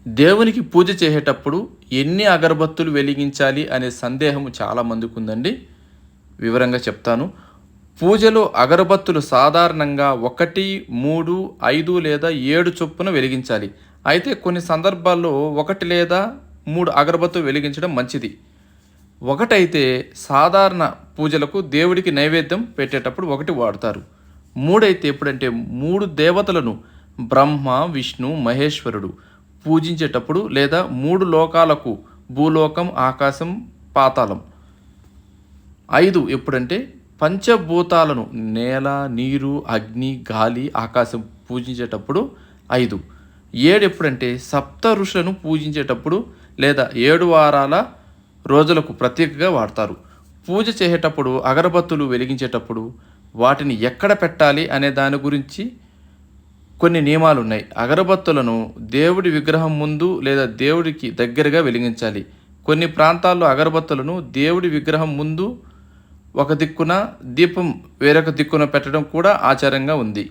దేవునికి పూజ చేసేటప్పుడు ఎన్ని అగరబత్తులు వెలిగించాలి అనే సందేహం చాలామందికి ఉందండి. వివరంగా చెప్తాను. పూజలో అగరబత్తులు సాధారణంగా 1, 3, 5 లేదా 7 చొప్పున వెలిగించాలి. అయితే కొన్ని సందర్భాల్లో 1 లేదా 3 అగరబత్తులు వెలిగించడం మంచిది. 1 అయితే సాధారణ పూజలకు దేవుడికి నైవేద్యం పెట్టేటప్పుడు 1 వాడతారు. 3 అయితే ఎప్పుడంటే 3 దేవతలను బ్రహ్మ, విష్ణు, మహేశ్వరుడు పూజించేటప్పుడు లేదా 3 లోకాలకు భూలోకం, ఆకాశం, పాతాళం. 5 ఎప్పుడంటే పంచభూతాలను నేల, నీరు, అగ్ని, గాలి, ఆకాశం పూజించేటప్పుడు 5. 7 ఎప్పుడంటే సప్త ఋషులను పూజించేటప్పుడు లేదా 7 వారాల రోజులకు ప్రత్యేకంగా వాడతారు. పూజ చేసేటప్పుడు అగరబత్తులు వెలిగించేటప్పుడు వాటిని ఎక్కడ పెట్టాలి అనే దాని గురించి కొన్ని నియమాలు ఉన్నాయి. అగరబత్తులను దేవుడి విగ్రహం ముందు లేదా దేవుడికి దగ్గరగా వెలిగించాలి. కొన్ని ప్రాంతాల్లో అగరబత్తులను దేవుడి విగ్రహం ముందు ఒక దిక్కున, దీపం వేరొక దిక్కున పెట్టడం కూడా ఆచారంగా ఉంది.